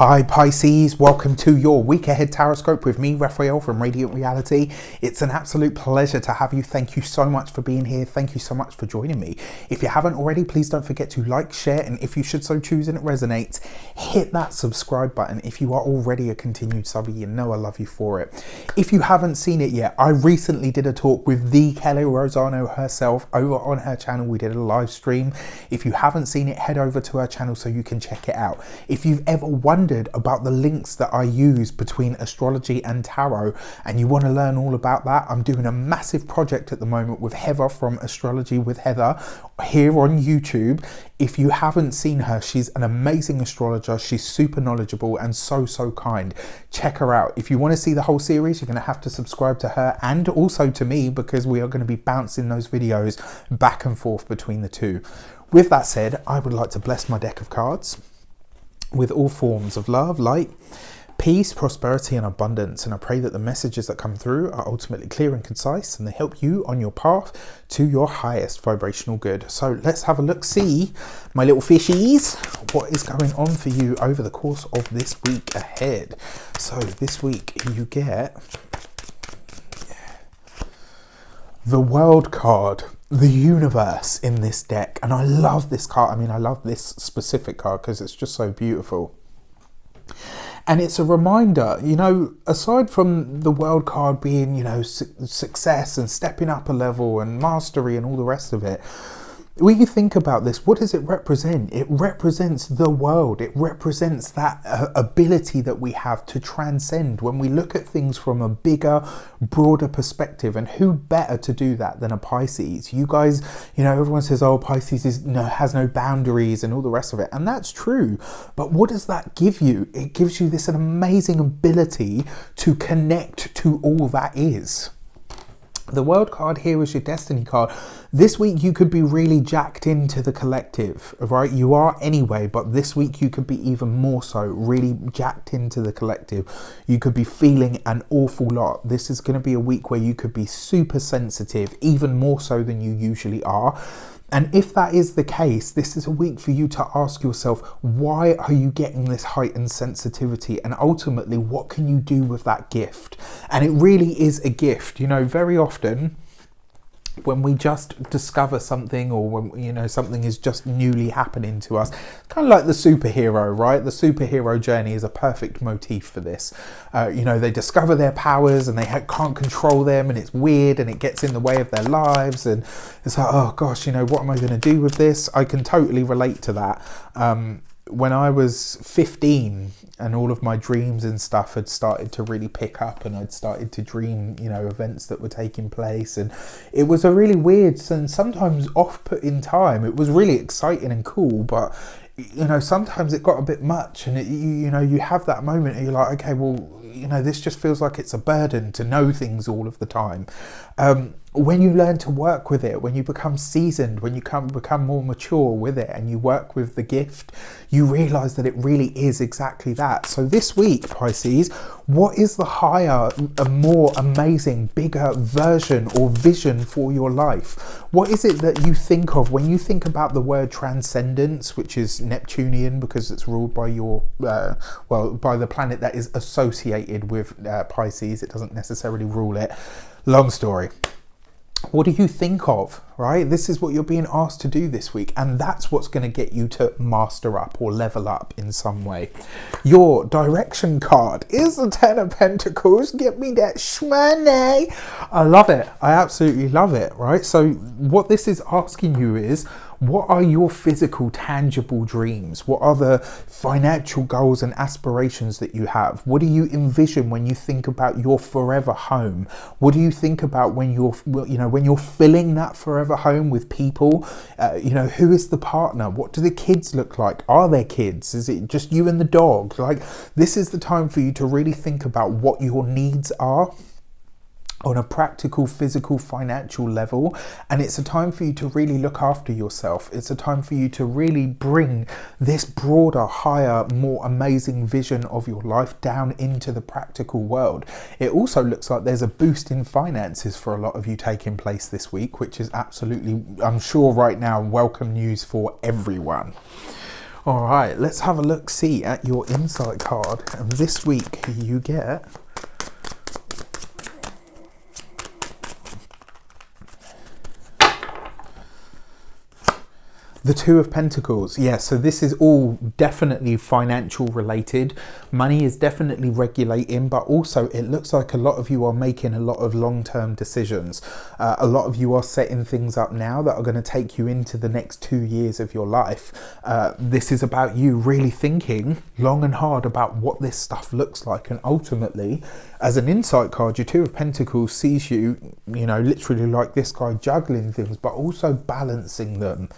Hi Pisces, welcome to your week ahead tarot with me, Raphael from Reydiant Reality. It's an absolute pleasure to have you. Thank you so much for being here. Thank you so much for joining me. If you haven't already, please don't forget to like, share, and if you should so choose and it resonates, hit that subscribe button. If you are already a continued subby, you know I love you for it. If you haven't seen it yet, I recently did a talk with the Kelly Rosano herself over on her channel. We did a live stream. If you haven't seen it, head over to her channel so you can check it out. If you've ever wondered about the links that I use between astrology and tarot and you want to learn all about that, I'm doing a massive project at the moment with Heather from Astrology with Heather here on YouTube. If you haven't seen her, she's an amazing astrologer. She's super knowledgeable and so kind. Check her out. If you want to see the whole series, you're going to have to subscribe to her and also to me, because we are going to be bouncing those videos back and forth between the two. With that said, I would like to bless my deck of cards with all forms of love, light, peace, prosperity, and abundance. And I pray that the messages that come through are ultimately clear and concise and they help you on your path to your highest vibrational good. So let's have a look, see, my little fishies, what is going on for you over the course of this week ahead. So this week you get the World card, the universe in this deck, and I love this card. I mean, I love this specific card because it's just so beautiful. And it's a reminder, you know, aside from the World card being, you know, success and stepping up a level and mastery and all the rest of it, when you think about this, what does it represent? It represents the world. It represents that ability that we have to transcend when we look at things from a bigger, broader perspective. And who better to do that than a Pisces? You guys, you know, everyone says, oh, Pisces is, you know, has no boundaries and all the rest of it. And that's true. But what does that give you? It gives you this an amazing ability to connect to all that is. The World card here is your destiny card. This week you could be really jacked into the collective, right? You are anyway, but this week you could be even more so, really jacked into the collective. You could be feeling an awful lot. This is going to be a week where you could be super sensitive, even more so than you usually are. And if that is the case, this is a week for you to ask yourself, why are you getting this heightened sensitivity? And ultimately, what can you do with that gift? And it really is a gift. You know, very often when we just discover something, or when, you know, something is just newly happening to us, kind of like the superhero, right? The superhero journey is a perfect motif for this. You know, they discover their powers and they can't control them, and it's weird and it gets in the way of their lives, and it's like, oh gosh, you know, what am I going to do with this? I can totally relate to that. When I was 15 and all of my dreams and stuff had started to really pick up, and I'd started to dream, you know, events that were taking place, and it was a really weird and sometimes off-putting time. It was really exciting and cool, but you know, sometimes it got a bit much, and you know, you have that moment and you're like, okay, well, you know, this just feels like it's a burden to know things all of the time. When you learn to work with it, when you become seasoned, when you become more mature with it, and you work with the gift, you realize that it really is exactly that. So this week, Pisces, what is the higher, a more amazing, bigger version or vision for your life? What is it that you think of when you think about the word transcendence, which is Neptunian because it's ruled by your, well, by the planet that is associated with Pisces. It doesn't necessarily rule it. Long story. What do you think of, right? This is what you're being asked to do this week, and that's what's going to get you to master up or level up in some way. Your direction card is the Ten of Pentacles. Get me that shmoney. I love it. I absolutely love it, right? So what this is asking you is, what are your physical, tangible dreams? What are the financial goals and aspirations that you have? What do you envision when you think about your forever home? What do you think about when you're, you know, when you're filling that forever home with people? You know, who is the partner? What do the kids look like? Are there kids? Is it just you and the dog? Like, this is the time for you to really think about what your needs are on a practical, physical, financial level. And it's a time for you to really look after yourself. It's a time for you to really bring this broader, higher, more amazing vision of your life down into the practical world. It also looks like there's a boost in finances for a lot of you taking place this week, which is absolutely, I'm sure right now, welcome news for everyone. All right, let's have a look, see at your insight card. And this week you get the Two of Pentacles. Yeah, so this is all definitely financial related. Money is definitely regulating, but also it looks like a lot of you are making a lot of long-term decisions. A lot of you are setting things up now that are going to take you into the next 2 years of your life. This is about you really thinking long and hard about what this stuff looks like. And ultimately, as an insight card, your Two of Pentacles sees you, you know, literally like this guy juggling things, but also balancing them.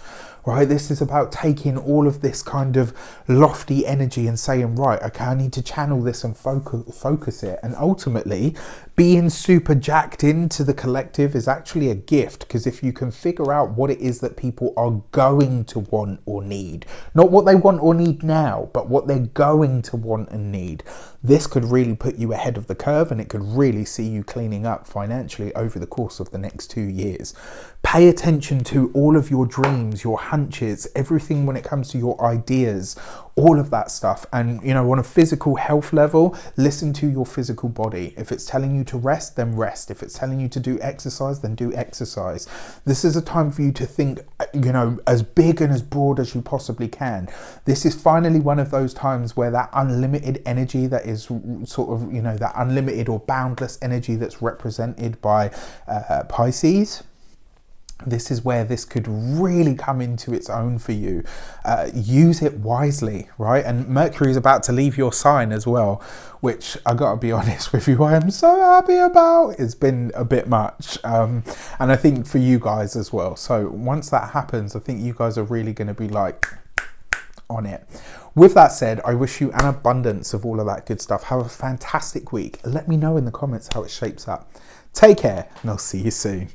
Right, this is about taking all of this kind of lofty energy and saying, right, okay, I need to channel this and focus it. And ultimately, being super jacked into the collective is actually a gift, because if you can figure out what it is that people are going to want or need, not what they want or need now, but what they're going to want and need, this could really put you ahead of the curve, and it could really see you cleaning up financially over the course of the next 2 years. Pay attention to all of your dreams, your hunches, everything when it comes to your ideas, all of that stuff. And, you know, on a physical health level, listen to your physical body. If it's telling you to rest, then rest. If it's telling you to do exercise, then do exercise. This is a time for you to think, you know, as big and as broad as you possibly can. This is finally one of those times where that unlimited energy that is sort of, you know, that unlimited or boundless energy that's represented by Pisces, this is where this could really come into its own for you. Use it wisely, right? And Mercury is about to leave your sign as well, which I gotta be honest with you, I am so happy about. It's been a bit much, and I think for you guys as well. So once that happens, I think you guys are really going to be like on it. With that said, I wish you an abundance of all of that good stuff. Have a fantastic week. Let me know in the comments how it shapes up. Take care, and I'll see you soon.